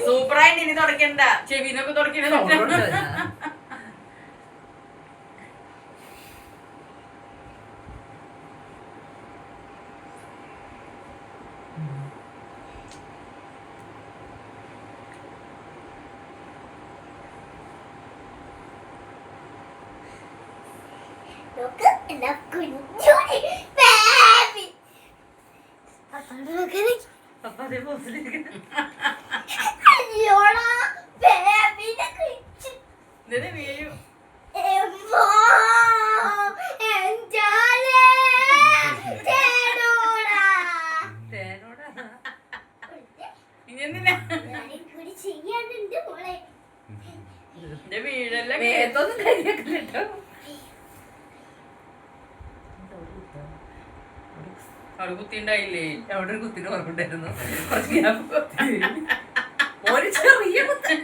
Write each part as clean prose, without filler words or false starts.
സൂപ്പറായിട്ട് ഇനി തുടക്കണ്ട, ചെവിനൊക്കെ തുടക്കണ. വീഴല്ലേ അവിടെ കുത്തിണ്ടായില്ലേ? അവിടെ ഒരു കുത്തിന് കുറവുണ്ടായിരുന്നു. ഒരു ചെറിയ കുത്ത്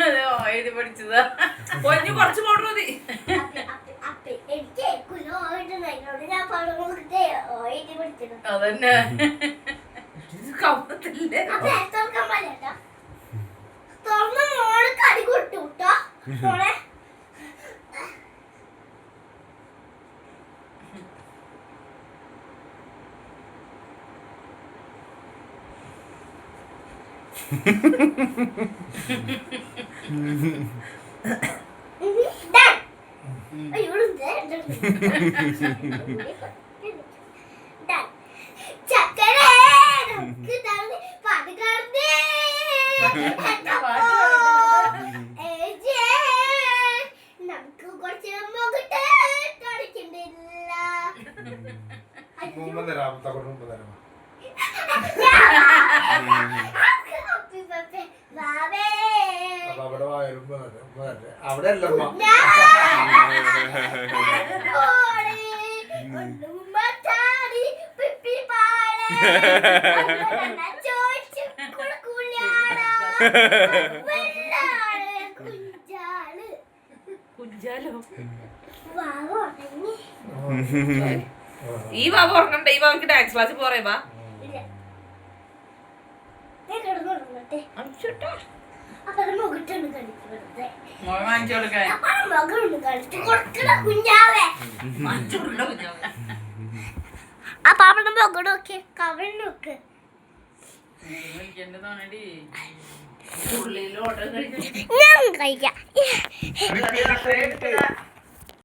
അതെ, ഓയിൽ പഠിച്ചതാ. കൊഞ്ഞു കുറച്ച് പൗഡർ മതി. അതന്നെ കവത്തില്ലേ അവിടെ കുഞ്ചാലോ ഈ ബാബ ഓർക്കണ്ട. ഈ ബാബക്ക് ഡാൻസ് ക്ലാസ്സിൽ പോറേ ബാ. ആ പാപ്പയുടെ മുഖം നോക്കി, കവർ നോക്ക്. ഞാൻ കഴിക്കാം.